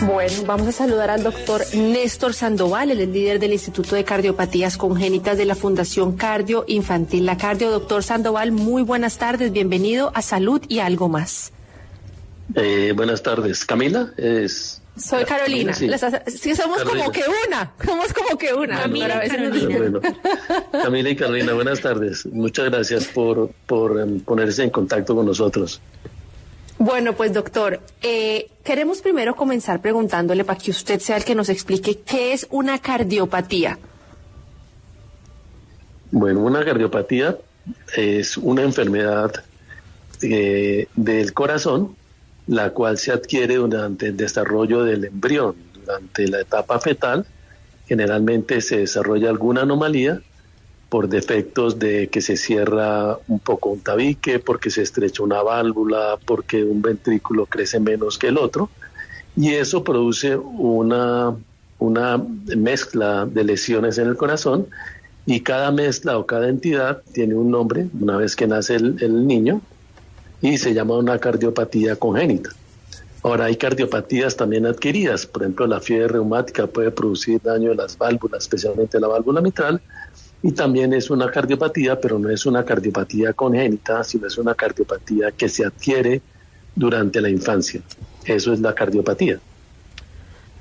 Bueno, vamos a saludar al doctor Néstor Sandoval, él es líder del Instituto de Cardiopatías Congénitas de la Fundación Cardio Infantil La Cardio. Doctor Sandoval, muy buenas tardes, bienvenido a Salud y Algo Más. Buenas tardes. ¿Camila? Soy Carolina. Sí, somos Carolina. Somos como que una. Camila y Carolina. Bueno, Camila y Carolina, buenas tardes. Muchas gracias por ponerse en contacto con nosotros. Bueno, pues doctor, queremos primero comenzar preguntándole para que usted sea el que nos explique qué es una cardiopatía. Bueno, una cardiopatía es una enfermedad del corazón, la cual se adquiere durante el desarrollo del embrión. Durante la etapa fetal, generalmente se desarrolla alguna anomalía por defectos de que se cierra un poco un tabique, porque se estrecha una válvula, porque un ventrículo crece menos que el otro, y eso produce una mezcla de lesiones en el corazón, y cada mezcla o cada entidad tiene un nombre una vez que nace el niño, y se llama una cardiopatía congénita. Ahora, hay cardiopatías también adquiridas. Por ejemplo, la fiebre reumática puede producir daño de las válvulas, especialmente la válvula mitral, y también es una cardiopatía, pero no es una cardiopatía congénita, sino es una cardiopatía que se adquiere durante la infancia. Eso es la cardiopatía.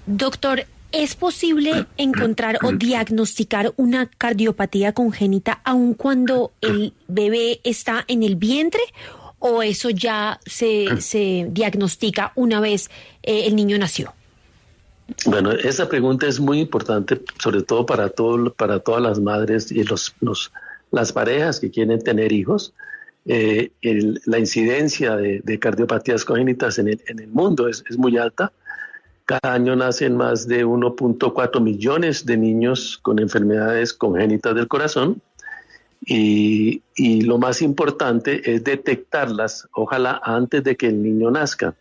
Doctor, ¿es posible encontrar o diagnosticar una cardiopatía congénita aun cuando el bebé está en el vientre? ¿O eso ya se diagnostica una vez el niño nació? Bueno, esa pregunta es muy importante, sobre todo para todas las madres y las parejas que quieren tener hijos. La incidencia de cardiopatías congénitas en el mundo es muy alta. Cada año nacen más de 1.4 millones de niños con enfermedades congénitas del corazón. Y lo más importante es detectarlas, ojalá antes de que el niño nazca.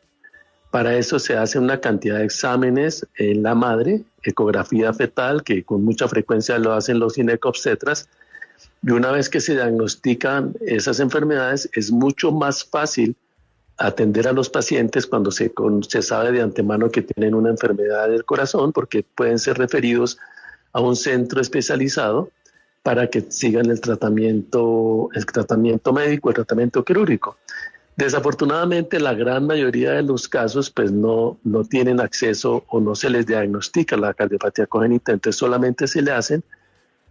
Para eso se hace una cantidad de exámenes en la madre, ecografía fetal, que con mucha frecuencia lo hacen los ginecobstetras, y una vez que se diagnostican esas enfermedades, es mucho más fácil atender a los pacientes cuando se sabe de antemano que tienen una enfermedad del corazón, porque pueden ser referidos a un centro especializado para que sigan el tratamiento médico, el tratamiento quirúrgico. Desafortunadamente, la gran mayoría de los casos pues no tienen acceso o no se les diagnostica la cardiopatía congénita, entonces solamente se le hacen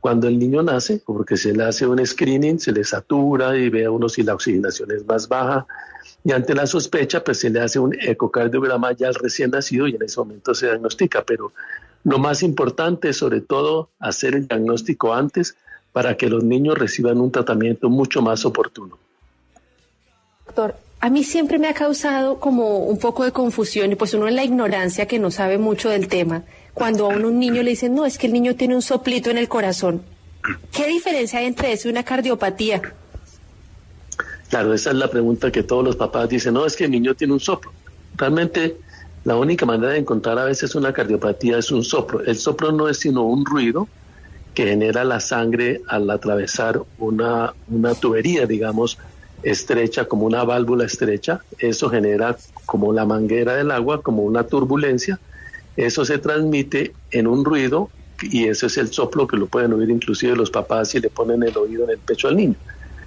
cuando el niño nace, porque se le hace un screening, se le satura y ve a uno si la oxigenación es más baja, y ante la sospecha pues se le hace un ecocardiograma ya al recién nacido y en ese momento se diagnostica, pero lo más importante es sobre todo hacer el diagnóstico antes para que los niños reciban un tratamiento mucho más oportuno. Doctor, a mí siempre me ha causado como un poco de confusión, y pues uno en la ignorancia que no sabe mucho del tema, cuando a un niño le dicen, no, es que el niño tiene un soplito en el corazón. ¿Qué diferencia hay entre eso y una cardiopatía? Claro, esa es la pregunta que todos los papás dicen, no, es que el niño tiene un soplo. Realmente la única manera de encontrar a veces una cardiopatía es un soplo. El soplo no es sino un ruido que genera la sangre al atravesar una tubería, digamos, estrecha, como una válvula estrecha. Eso genera como la manguera del agua, como una turbulencia. Eso se transmite en un ruido y ese es el soplo que lo pueden oír inclusive los papás si le ponen el oído en el pecho al niño.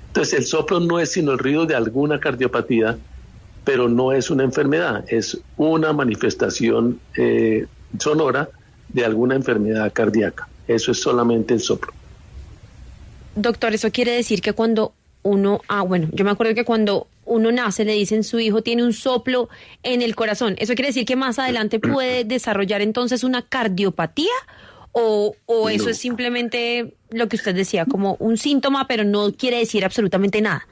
Entonces el soplo no es sino el ruido de alguna cardiopatía, pero no es una enfermedad, es una manifestación sonora de alguna enfermedad cardíaca. Eso es solamente el soplo. Doctor, eso quiere decir que cuando uno, yo me acuerdo que cuando uno nace le dicen su hijo tiene un soplo en el corazón. ¿Eso quiere decir que más adelante puede desarrollar entonces una cardiopatía? ¿O eso No. es simplemente lo que usted decía, como un síntoma, pero no quiere decir absolutamente nada?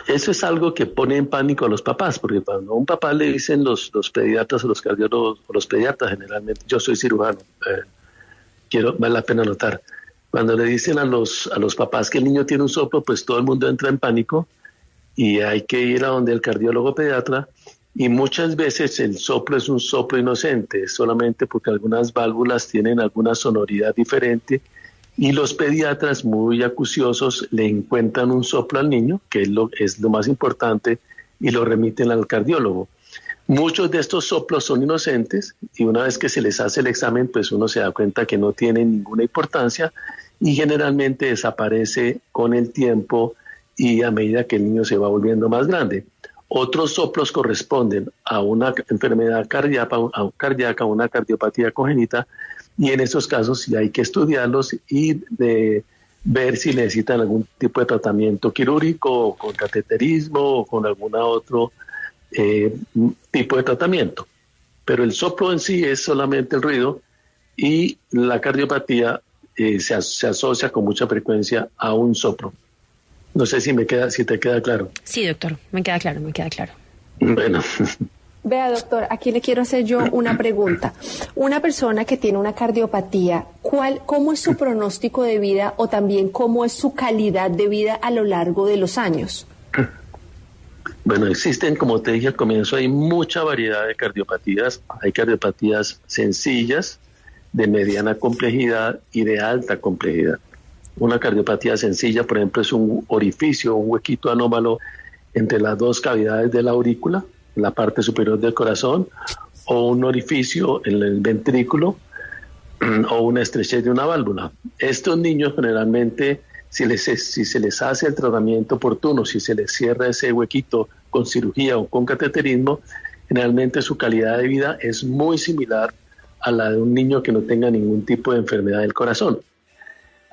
Eso es algo que pone en pánico a los papás, porque cuando a un papá le dicen los pediatras o los cardiólogos, o los pediatras generalmente, yo soy cirujano, vale la pena notar, cuando le dicen a los papás que el niño tiene un soplo, pues todo el mundo entra en pánico y hay que ir a donde el cardiólogo pediatra, y muchas veces el soplo es un soplo inocente, solamente porque algunas válvulas tienen alguna sonoridad diferente y los pediatras muy acuciosos le encuentran un soplo al niño, que es lo más importante, y lo remiten al cardiólogo. Muchos de estos soplos son inocentes y una vez que se les hace el examen, pues uno se da cuenta que no tienen ninguna importancia y generalmente desaparece con el tiempo y a medida que el niño se va volviendo más grande. Otros soplos corresponden a una enfermedad cardíaca, una cardiopatía congénita, y en esos casos sí hay que estudiarlos y ver si necesitan algún tipo de tratamiento quirúrgico, o con cateterismo o con algún otro tipo de tratamiento. Pero el soplo en sí es solamente el ruido y la cardiopatía se asocia con mucha frecuencia a un soplo. No sé si te queda claro. Sí, doctor, me queda claro. Bueno. Vea, doctor, aquí le quiero hacer yo una pregunta. Una persona que tiene una cardiopatía, ¿cómo es su pronóstico de vida o también cómo es su calidad de vida a lo largo de los años? Bueno, existen, como te dije al comienzo, hay mucha variedad de cardiopatías. Hay cardiopatías sencillas, de mediana complejidad y de alta complejidad. Una cardiopatía sencilla, por ejemplo, es un orificio, un huequito anómalo entre las dos cavidades de la aurícula, en la parte superior del corazón, o un orificio en el ventrículo, o una estrechez de una válvula. Estos niños generalmente, si se les hace el tratamiento oportuno, si se les cierra ese huequito con cirugía o con cateterismo, generalmente su calidad de vida es muy similar a la de un niño que no tenga ningún tipo de enfermedad del corazón.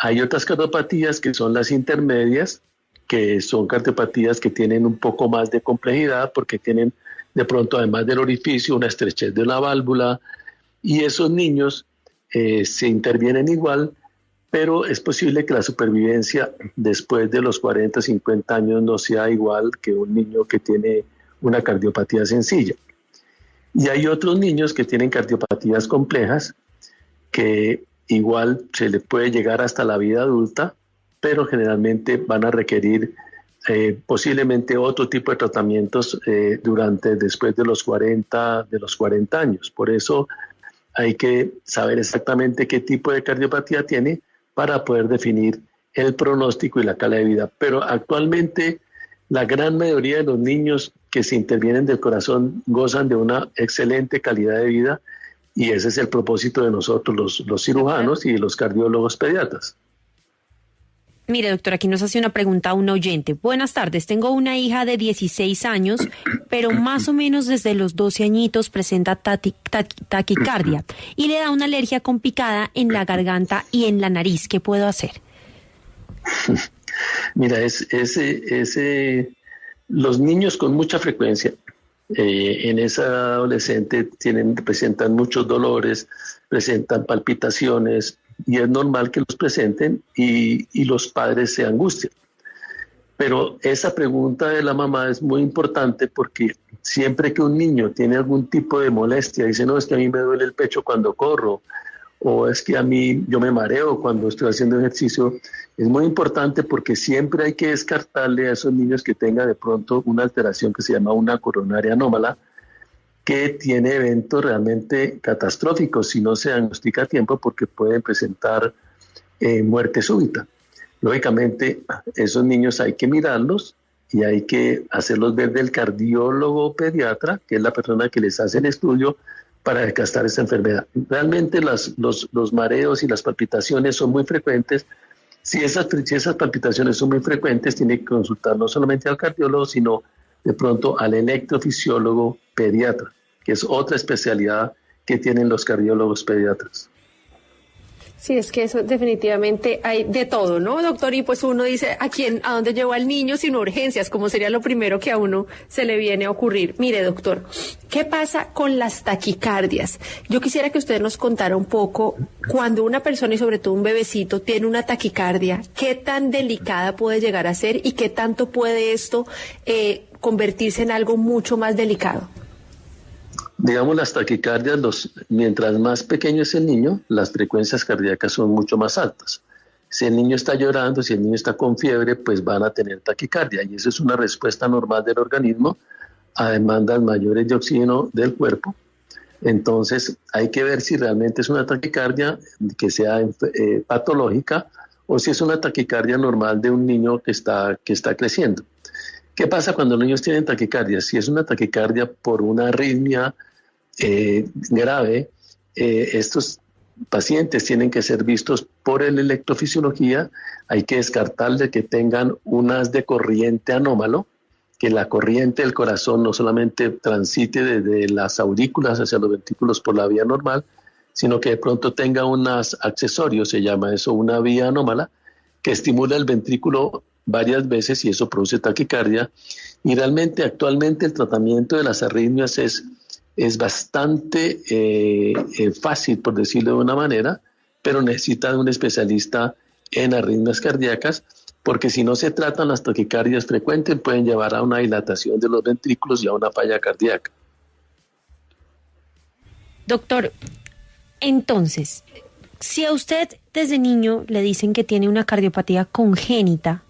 Hay otras cardiopatías que son las intermedias, que son cardiopatías que tienen un poco más de complejidad porque tienen de pronto, además del orificio, una estrechez de la válvula, y esos niños se intervienen igual, pero es posible que la supervivencia después de los 40, 50 años no sea igual que un niño que tiene una cardiopatía sencilla. Y hay otros niños que tienen cardiopatías complejas que igual se le puede llegar hasta la vida adulta, pero generalmente van a requerir posiblemente otro tipo de tratamientos después de los 40 años. Por eso hay que saber exactamente qué tipo de cardiopatía tiene para poder definir el pronóstico y la calidad de vida. Pero actualmente la gran mayoría de los niños que se intervienen del corazón gozan de una excelente calidad de vida, y ese es el propósito de nosotros, los cirujanos y los cardiólogos pediatras. Mire, doctor, aquí nos hace una pregunta un oyente. Buenas tardes, tengo una hija de 16 años, pero más o menos desde los 12 añitos presenta taquicardia y le da una alergia con picada en la garganta y en la nariz. ¿Qué puedo hacer? Mira, los niños con mucha frecuencia en esa adolescente presentan muchos dolores, presentan palpitaciones, y es normal que los presenten y los padres se angustian. Pero esa pregunta de la mamá es muy importante porque siempre que un niño tiene algún tipo de molestia, dice, no, es que a mí me duele el pecho cuando corro, o es que a mí yo me mareo cuando estoy haciendo ejercicio, es muy importante porque siempre hay que descartarle a esos niños que tengan de pronto una alteración que se llama una coronaria anómala, que tiene eventos realmente catastróficos si no se diagnostica a tiempo, porque pueden presentar muerte súbita. Lógicamente, esos niños hay que mirarlos y hay que hacerlos ver del cardiólogo pediatra, que es la persona que les hace el estudio para descartar esa enfermedad. Realmente los mareos y las palpitaciones son muy frecuentes. Si esas palpitaciones son muy frecuentes, tiene que consultar no solamente al cardiólogo, sino de pronto al electrofisiólogo pediatra, que es otra especialidad que tienen los cardiólogos pediatras. Sí, es que eso definitivamente hay de todo, ¿no, doctor? Y pues uno dice, ¿a dónde llevo al niño sin urgencias? Como sería lo primero que a uno se le viene a ocurrir. Mire, doctor, ¿qué pasa con las taquicardias? Yo quisiera que usted nos contara un poco, cuando una persona y sobre todo un bebecito tiene una taquicardia, ¿qué tan delicada puede llegar a ser y qué tanto puede esto convertirse en algo mucho más delicado? Digamos, las taquicardias, mientras más pequeño es el niño, las frecuencias cardíacas son mucho más altas. Si el niño está llorando, si el niño está con fiebre, pues van a tener taquicardia, y eso es una respuesta normal del organismo a demandas mayores de oxígeno del cuerpo. Entonces hay que ver si realmente es una taquicardia que sea patológica o si es una taquicardia normal de un niño que está creciendo. ¿Qué pasa cuando los niños tienen taquicardia? Si es una taquicardia por una arritmia grave, estos pacientes tienen que ser vistos por el electrofisiología. Hay que descartar de que tengan un haz de corriente anómalo, que la corriente del corazón no solamente transite desde las aurículas hacia los ventrículos por la vía normal, sino que de pronto tenga unos accesorios, se llama eso una vía anómala, que estimula el ventrículo varias veces y eso produce taquicardia. Y realmente actualmente el tratamiento de las arritmias es bastante fácil, por decirlo de una manera, pero necesita de un especialista en arritmias cardíacas, porque si no se tratan las taquicardias frecuentes pueden llevar a una dilatación de los ventrículos y a una falla cardíaca. Doctor, entonces, si a usted desde niño le dicen que tiene una cardiopatía congénita,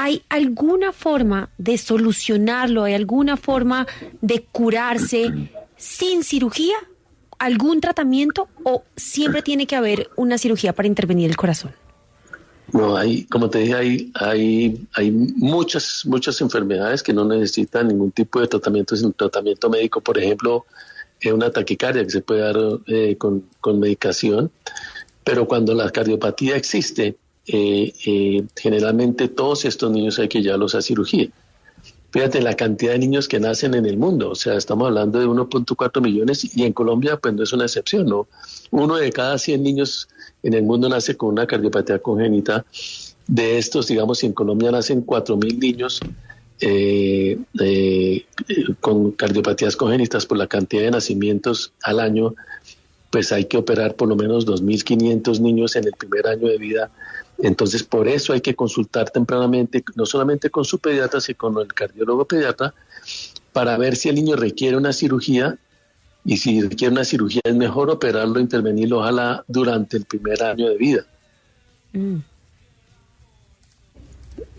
¿hay alguna forma de solucionarlo? ¿Hay alguna forma de curarse sin cirugía? ¿Algún tratamiento? ¿O siempre tiene que haber una cirugía para intervenir el corazón? No, como te dije, hay muchas enfermedades que no necesitan ningún tipo de tratamiento sin tratamiento médico. Por ejemplo, una taquicardia que se puede dar con medicación, pero cuando la cardiopatía existe, generalmente todos estos niños hay que llevarlos a cirugía. Fíjate la cantidad de niños que nacen en el mundo, o sea, estamos hablando de 1.4 millones y en Colombia pues no es una excepción, ¿no? 1 de cada 100 niños en el mundo nace con una cardiopatía congénita. De estos, digamos, si en Colombia nacen 4.000 niños con cardiopatías congénitas por la cantidad de nacimientos al año, pues hay que operar por lo menos 2.500 niños en el primer año de vida. Entonces, por eso hay que consultar tempranamente, no solamente con su pediatra, sino con el cardiólogo pediatra, para ver si el niño requiere una cirugía, y si requiere una cirugía es mejor operarlo, intervenirlo, ojalá durante el primer año de vida.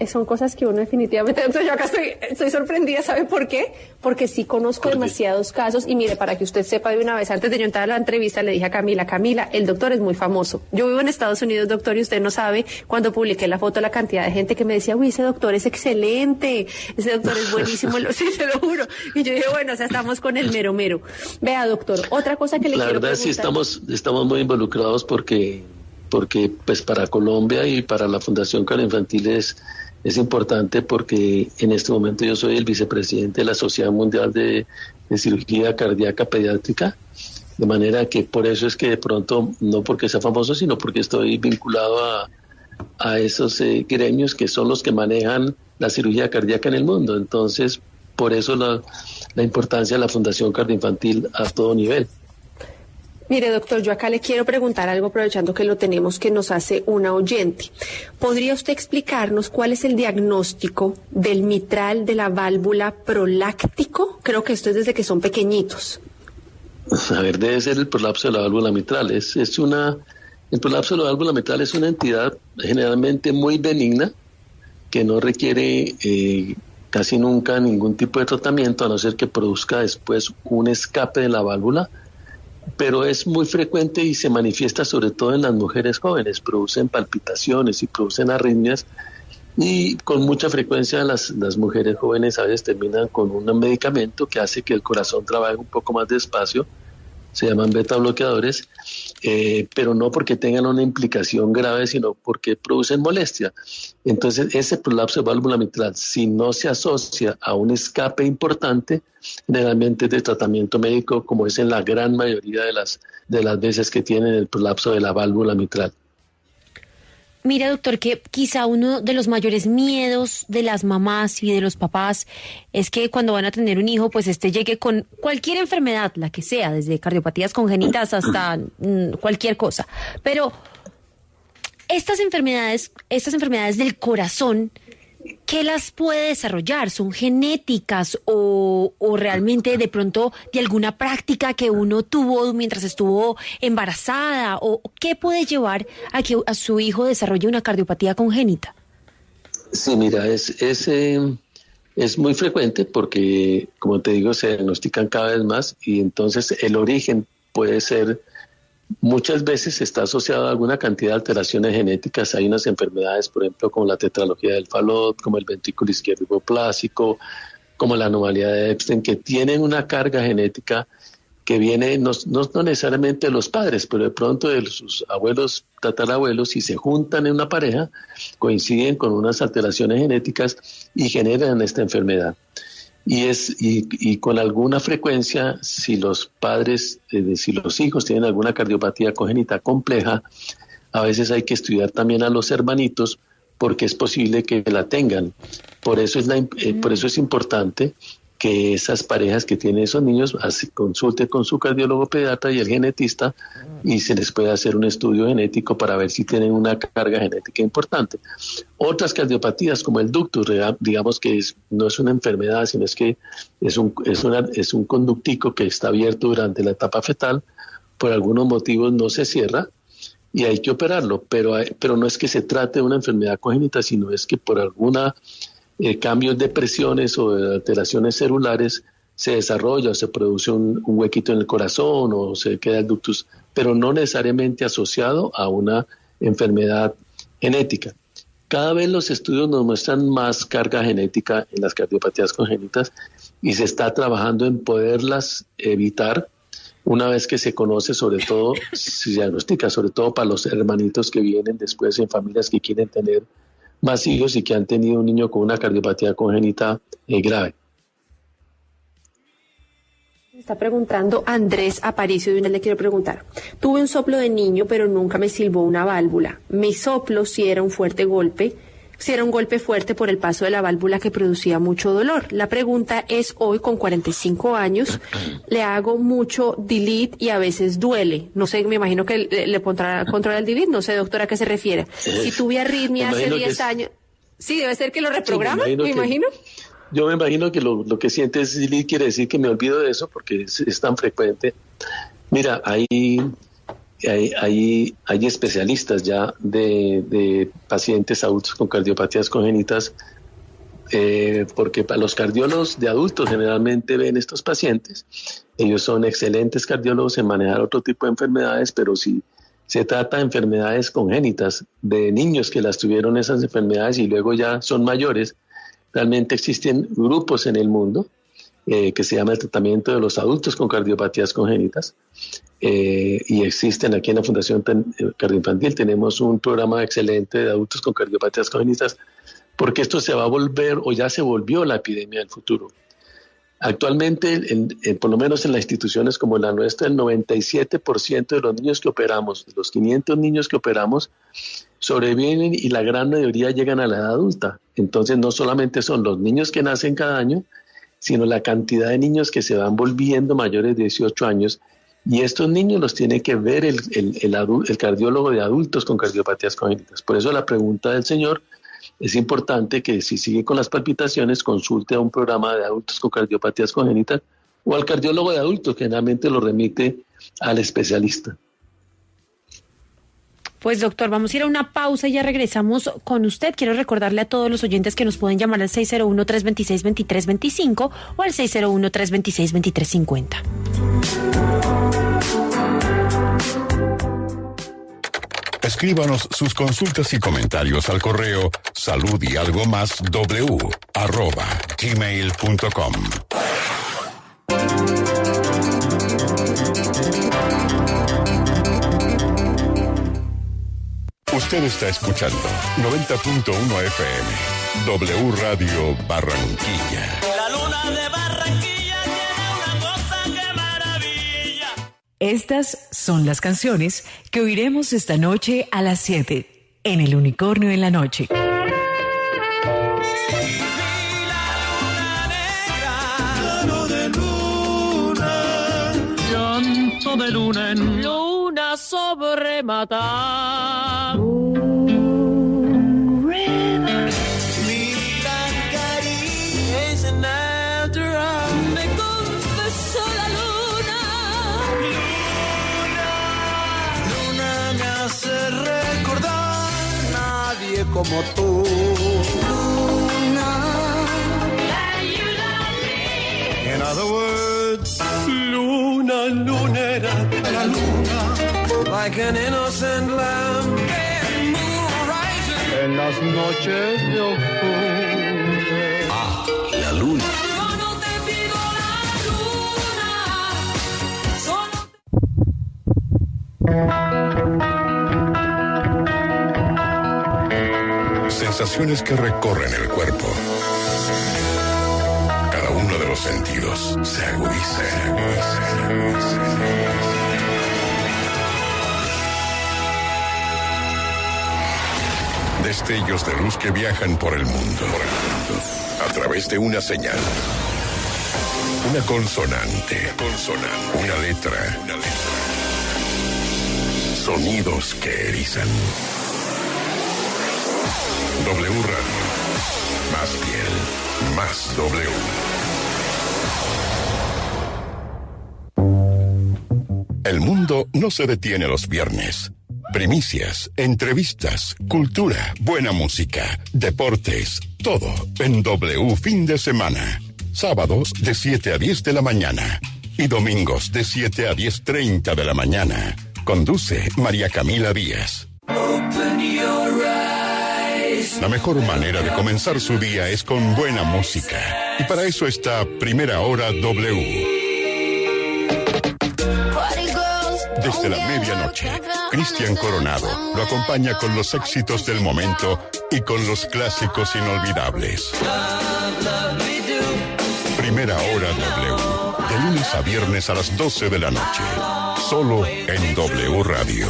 Son cosas que uno definitivamente... Entonces yo acá estoy sorprendida, ¿sabe por qué? Porque sí conozco demasiados casos y mire, para que usted sepa de una vez, antes de yo entrar a la entrevista le dije a Camila, el doctor es muy famoso. Yo vivo en Estados Unidos, doctor, y usted no sabe, cuando publiqué la foto, la cantidad de gente que me decía, uy, ese doctor es excelente, ese doctor es buenísimo, sí, te lo juro. Y yo dije, bueno, o sea, estamos con el mero mero. Vea, doctor, otra cosa que le quiero preguntar. La verdad sí estamos muy involucrados porque pues para Colombia y para la Fundación Cardioinfantil es importante, porque en este momento yo soy el vicepresidente de la Sociedad Mundial de Cirugía Cardíaca Pediátrica, de manera que por eso es que de pronto, no porque sea famoso, sino porque estoy vinculado a esos gremios que son los que manejan la cirugía cardíaca en el mundo. Entonces, por eso la importancia de la Fundación Cardioinfantil a todo nivel. Mire, doctor, yo acá le quiero preguntar algo, aprovechando que lo tenemos, que nos hace una oyente. ¿Podría usted explicarnos cuál es el diagnóstico del mitral de la válvula proláctico? Creo que esto es desde que son pequeñitos. A ver, debe ser el prolapso de la válvula mitral. El prolapso de la válvula mitral es una entidad generalmente muy benigna, que no requiere casi nunca ningún tipo de tratamiento, a no ser que produzca después un escape de la válvula, pero es muy frecuente y se manifiesta sobre todo en las mujeres jóvenes. Producen palpitaciones y producen arritmias, y con mucha frecuencia las mujeres jóvenes a veces terminan con un medicamento que hace que el corazón trabaje un poco más despacio. Se llaman beta bloqueadores, pero no porque tengan una implicación grave, sino porque producen molestia. Entonces, ese prolapso de válvula mitral, si no se asocia a un escape importante, generalmente es de tratamiento médico, como es en la gran mayoría de las veces que tienen el prolapso de la válvula mitral. Mira, doctor, que quizá uno de los mayores miedos de las mamás y de los papás es que cuando van a tener un hijo, pues llegue con cualquier enfermedad, la que sea, desde cardiopatías congénitas hasta cualquier cosa. Pero estas enfermedades del corazón, ¿qué las puede desarrollar? ¿Son genéticas o realmente de pronto de alguna práctica que uno tuvo mientras estuvo embarazada? ¿O qué puede llevar a que a su hijo desarrolle una cardiopatía congénita? Sí, mira, es muy frecuente porque, como te digo, se diagnostican cada vez más, y entonces el origen puede ser muchas veces está asociado a alguna cantidad de alteraciones genéticas. Hay unas enfermedades, por ejemplo, como la tetralogía del Fallot, como el ventrículo izquierdo hipoplásico, como la anomalía de Epstein, que tienen una carga genética que viene no necesariamente de los padres, pero de pronto de sus abuelos, tatarabuelos, si se juntan en una pareja, coinciden con unas alteraciones genéticas y generan esta enfermedad. Y con alguna frecuencia, si los padres, si los hijos tienen alguna cardiopatía congénita compleja, a veces hay que estudiar también a los hermanitos porque es posible que la tengan. Por eso es importante que esas parejas que tienen esos niños consulten con su cardiólogo pediatra y el genetista y se les puede hacer un estudio genético para ver si tienen una carga genética importante. Otras cardiopatías como el ductus, digamos que no es una enfermedad, sino es que es un conductico que está abierto durante la etapa fetal, por algunos motivos no se cierra y hay que operarlo, pero no es que se trate de una enfermedad congénita, sino es que por alguna cambios de presiones o de alteraciones celulares se desarrolla o se produce un huequito en el corazón o se queda el ductus, pero no necesariamente asociado a una enfermedad genética. Cada vez los estudios nos muestran más carga genética en las cardiopatías congénitas y se está trabajando en poderlas evitar una vez que se conoce, sobre todo, se diagnostica, sobre todo para los hermanitos que vienen después en familias que quieren tener más hijos y que han tenido un niño con una cardiopatía congénita grave. Está preguntando Andrés Aparicio, de una le quiero preguntar. Tuve un soplo de niño, pero nunca me silbó una válvula. Mi soplo sí era un golpe fuerte por el paso de la válvula que producía mucho dolor. La pregunta es, hoy con 45 años, le hago mucho delete y a veces duele. No sé, me imagino que le pondrá control al delete. No sé, doctora, a qué se refiere. Si tuve arritmia hace 10 años... Sí, debe ser que lo reprograma, me imagino. Yo me imagino que lo que siente es delete quiere decir que me olvido de eso porque es tan frecuente. Mira, hay especialistas ya de pacientes adultos con cardiopatías congénitas, porque para los cardiólogos de adultos generalmente ven estos pacientes. Ellos son excelentes cardiólogos en manejar otro tipo de enfermedades, pero si se trata de enfermedades congénitas, de niños que las tuvieron esas enfermedades y luego ya son mayores, realmente existen grupos en el mundo que se llama el tratamiento de los adultos con cardiopatías congénitas, y existen aquí en la Fundación Cardioinfantil. Tenemos un programa excelente de adultos con cardiopatías congénitas, porque esto se va a volver, o ya se volvió, la epidemia del futuro. Actualmente, por lo menos en las instituciones como la nuestra, el 97% de los niños que operamos, de los 500 niños que operamos, sobreviven y la gran mayoría llegan a la edad adulta. Entonces, no solamente son los niños que nacen cada año, sino la cantidad de niños que se van volviendo mayores de 18 años. Y estos niños los tiene que ver el cardiólogo de adultos con cardiopatías congénitas. Por eso la pregunta del señor, es importante que si sigue con las palpitaciones, consulte a un programa de adultos con cardiopatías congénitas o al cardiólogo de adultos, que generalmente lo remite al especialista. Pues doctor, vamos a ir a una pausa y ya regresamos con usted. Quiero recordarle a todos los oyentes que nos pueden llamar al 601-326-2325 o al 601-326-2350. Escríbanos sus consultas y comentarios al correo saludyalgomas@gmail.com. Usted está escuchando 90.1 FM, W Radio Barranquilla. La luna de Barranquilla tiene una cosa que maravilla. Estas son las canciones que oiremos esta noche a las 7 en El Unicornio en la Noche. Llanto de luna en luna sobre matar. Mi gran cariño es natural. Me confesó la luna. Luna me hace recordar nadie como tú. Luna, you love me. In other words, luna lunera, la luna, like an innocent lamb, en las noches de octubre. Ah, la luna. Yo no te pido la luna, solo Sensaciones que recorren el cuerpo. Cada uno de los sentidos se agudiza. Destellos de luz que viajan por el mundo. A través de una señal. Una consonante. Una letra. Sonidos que erizan. W Radio. Más piel, más W. El mundo no se detiene los viernes. Primicias, entrevistas, cultura, buena música, deportes, todo en W fin de semana. Sábados de 7 a 10 de la mañana y domingos de 7 a 10:30 de la mañana. Conduce María Camila Díaz. La mejor manera de comenzar su día es con buena música. Y para eso está Primera Hora W. Desde la medianoche, Cristian Coronado lo acompaña con los éxitos del momento y con los clásicos inolvidables. Primera Hora W. De lunes a viernes a las 12 de la noche. Solo en W Radio.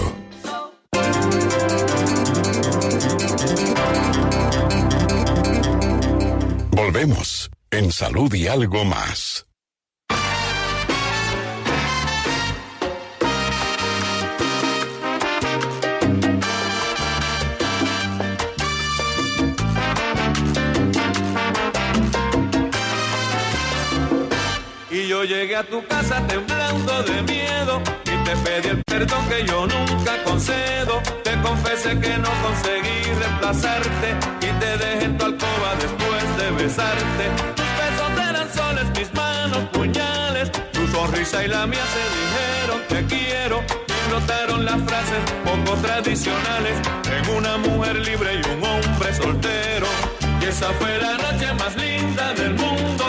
Volvemos en Salud y Algo Más. Y yo llegué a tu casa temblando de miedo y te pedí el perdón que yo nunca concedo. Te confesé que no conseguí reemplazarte y te dejé en tu alcoba después de besarte. Tus besos eran soles, mis manos puñales. Tu sonrisa y la mía se dijeron te quiero y brotaron las frases poco tradicionales en una mujer libre y un hombre soltero. Y esa fue la noche más linda del mundo,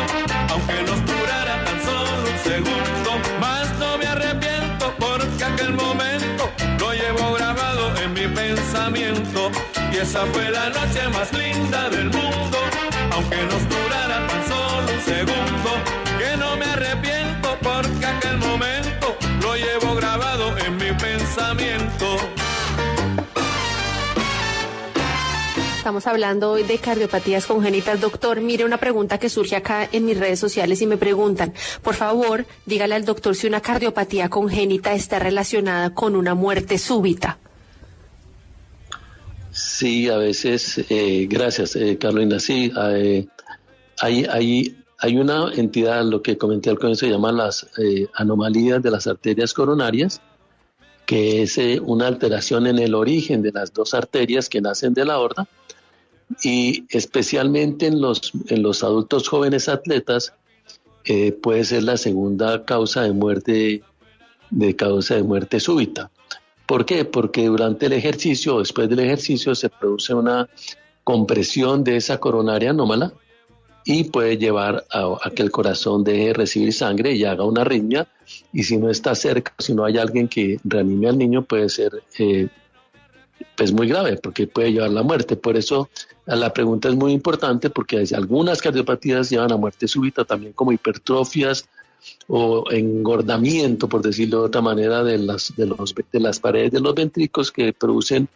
aunque nos durara tan solo un segundo. Más no me arrepiento porque aquel momento lo llevo grabado en mi pensamiento. Y esa fue la noche más linda del mundo, aunque nos durara tan solo un segundo. Que no me arrepiento porque aquel momento lo llevo grabado en mi pensamiento. Estamos hablando hoy de cardiopatías congénitas. Doctor, mire una pregunta que surge acá en mis redes sociales y me preguntan, por favor, dígale al doctor si una cardiopatía congénita está relacionada con una muerte súbita. Sí, a veces, gracias, Carolina, sí, hay una entidad, lo que comenté al comienzo, se llama las anomalías de las arterias coronarias, que es una alteración en el origen de las dos arterias que nacen de la aorta, y especialmente en los adultos jóvenes atletas puede ser la segunda causa de muerte súbita. ¿Por qué? Porque durante el ejercicio o después del ejercicio se produce una compresión de esa coronaria anómala y puede llevar a que el corazón deje de recibir sangre y haga una arritmia, y si no está cerca, si no hay alguien que reanime al niño, puede ser pues muy grave, porque puede llevar a la muerte. Por eso la pregunta es muy importante, porque algunas cardiopatías llevan a muerte súbita, también como hipertrofias o engordamiento, por decirlo de otra manera, de las paredes de los ventrículos, que producen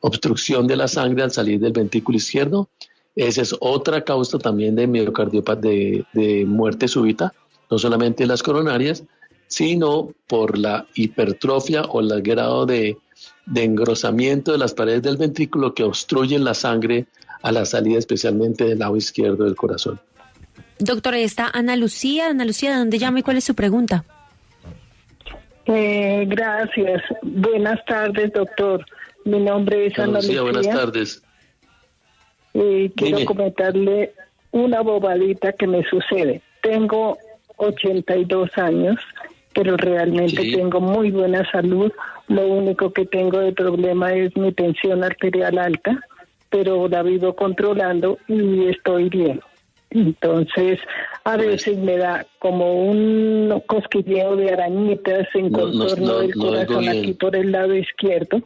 obstrucción de la sangre al salir del ventrículo izquierdo. Esa es otra causa también de miocardiopatía, de muerte súbita, no solamente las coronarias, sino por la hipertrofia o el grado de engrosamiento de las paredes del ventrículo que obstruyen la sangre a la salida, especialmente del lado izquierdo del corazón. Doctora, está Ana Lucía. Ana Lucía, ¿de dónde llama y cuál es su pregunta? Gracias. Buenas tardes, doctor. Mi nombre es Ana Lucía. Buenas tardes. Quiero comentarle una bobadita que me sucede. Tengo 82 años pero realmente Sí. tengo muy buena salud. Lo único que tengo de problema es mi tensión arterial alta, pero la vivo controlando y estoy bien. Entonces, a veces me da como un cosquilleo de arañitas en contorno del no oigo corazón bien. aquí por el lado izquierdo.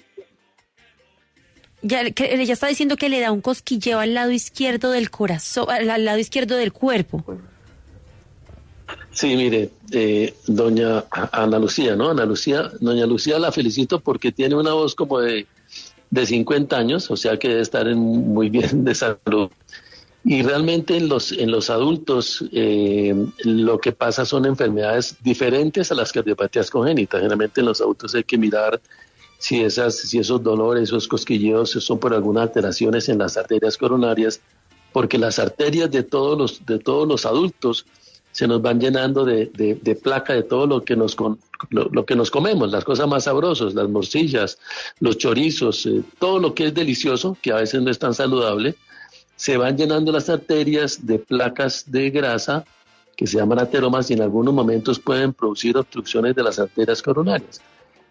Ya, ella está diciendo que le da un cosquilleo al lado izquierdo del corazón, al lado izquierdo del cuerpo. Sí, mire, doña Ana Lucía, ¿no? Doña Lucía la felicito porque tiene una voz como de 50 años, o sea que debe estar muy bien de salud. Y realmente en los adultos lo que pasa son enfermedades diferentes a las cardiopatías congénitas. Generalmente en los adultos hay que mirar si esos dolores, esos cosquilleos son por algunas alteraciones en las arterias coronarias, porque las arterias de todos los adultos se nos van llenando de placa de todo lo que nos comemos, las cosas más sabrosas, las morcillas, los chorizos, todo lo que es delicioso, que a veces no es tan saludable, se van llenando las arterias de placas de grasa que se llaman ateromas y en algunos momentos pueden producir obstrucciones de las arterias coronarias.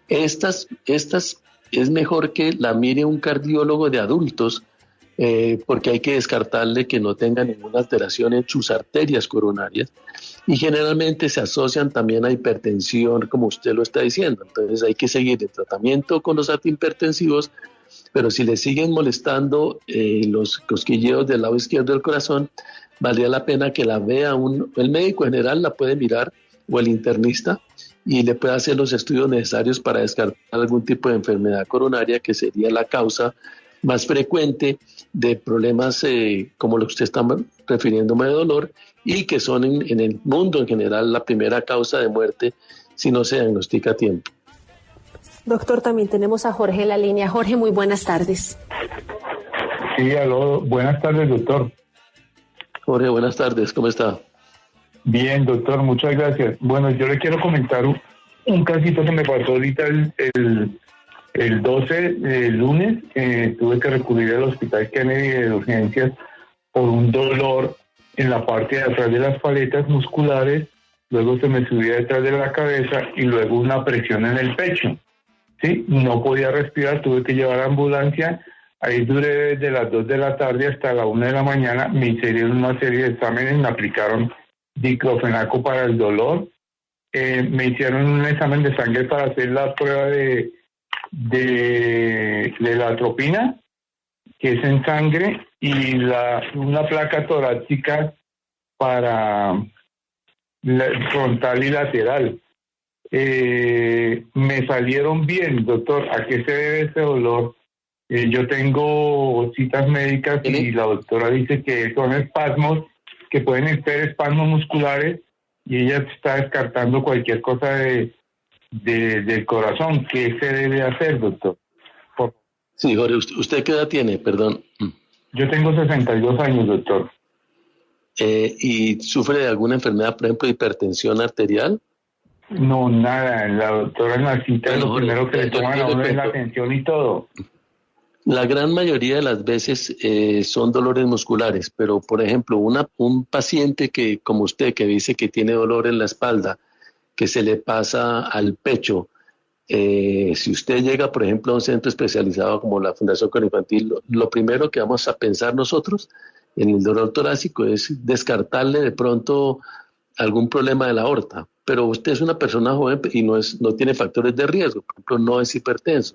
Estas es mejor que la mire un cardiólogo de adultos porque hay que descartarle que no tenga ninguna alteración en sus arterias coronarias y generalmente se asocian también a hipertensión, como usted lo está diciendo. Entonces hay que seguir el tratamiento con los antihipertensivos, pero si le siguen molestando los cosquilleos del lado izquierdo del corazón, valdría la pena que la vea el médico general, la puede mirar, o el internista, y le puede hacer los estudios necesarios para descartar algún tipo de enfermedad coronaria que sería la causa más frecuente de problemas como los que usted está refiriéndome de dolor y que son en el mundo en general la primera causa de muerte si no se diagnostica a tiempo. Doctor, también tenemos a Jorge en la línea. Jorge, muy buenas tardes. Sí, aló, buenas tardes, doctor. Jorge, buenas tardes, ¿cómo está? Bien, doctor, muchas gracias. Bueno, yo le quiero comentar un casito que me pasó ahorita el 12, el lunes. Tuve que recurrir al Hospital Kennedy de urgencias por un dolor en la parte de atrás de las paletas musculares, luego se me subía detrás de la cabeza y luego una presión en el pecho. Sí, no podía respirar, tuve que llevar a ambulancia. Ahí duré desde las 2 de la tarde hasta la 1 de la mañana. Me hicieron una serie de exámenes, me aplicaron diclofenaco para el dolor. Me hicieron un examen de sangre para hacer la prueba de la atropina, que es en sangre, y una placa torácica para frontal y lateral. Me salieron bien, doctor. ¿A qué se debe ese dolor? Yo tengo citas médicas y la doctora dice que son espasmos, que pueden ser espasmos musculares, y ella está descartando cualquier cosa del corazón. ¿Qué se debe hacer, doctor? Sí, Jorge, ¿usted qué edad tiene? Perdón. Yo tengo 62 años, doctor. ¿Y sufre de alguna enfermedad, por ejemplo, hipertensión arterial? No, nada. La doctora en la cita lo primero que le toman a uno es la tensión y todo. La gran mayoría de las veces son dolores musculares, pero por ejemplo, un paciente que, como usted, que dice que tiene dolor en la espalda, que se le pasa al pecho, si usted llega, por ejemplo, a un centro especializado como la Fundación Coroinfantil, lo primero que vamos a pensar nosotros en el dolor torácico es descartarle de pronto algún problema de la aorta, pero usted es una persona joven y no tiene factores de riesgo, por ejemplo, no es hipertenso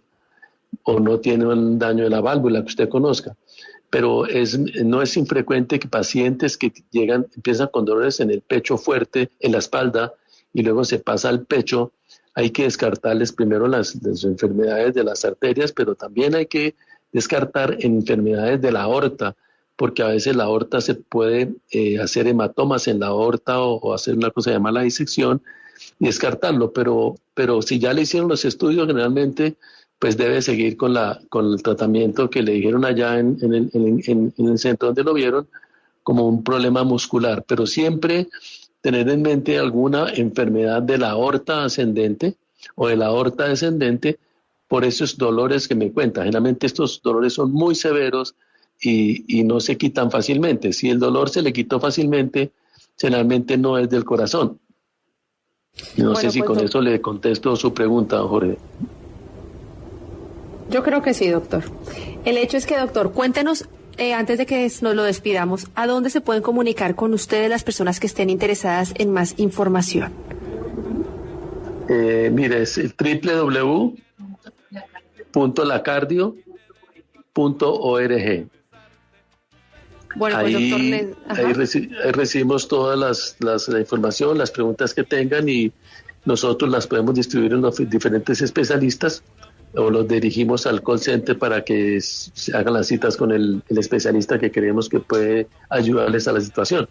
o no tiene un daño de la válvula que usted conozca, pero no es infrecuente que pacientes que empiezan con dolores en el pecho fuerte, en la espalda, y luego se pasa al pecho. Hay que descartarles primero las enfermedades de las arterias, pero también hay que descartar enfermedades de la aorta, porque a veces la aorta se puede hacer hematomas en la aorta o hacer una cosa llamada la disección y descartarlo, pero si ya le hicieron los estudios, generalmente pues debe seguir con el tratamiento que le dijeron allá en el centro donde lo vieron como un problema muscular, pero siempre tener en mente alguna enfermedad de la aorta ascendente o de la aorta descendente por esos dolores que me cuentan. Generalmente estos dolores son muy severos y no se quitan fácilmente. Si el dolor se le quitó fácilmente, generalmente no es del corazón. No sé si con eso le contesto su pregunta, Jorge. Yo creo que sí, doctor. El hecho es que, doctor, cuéntenos, antes de que nos lo despidamos, ¿a dónde se pueden comunicar con ustedes las personas que estén interesadas en más información? Mire, es el www.lacardio.org. Bueno, pues, ahí, doctor, ahí recibimos toda la información, las preguntas que tengan, y nosotros las podemos distribuir en los diferentes especialistas o los dirigimos al call center para que se hagan las citas con el especialista que creemos que puede ayudarles a la situación.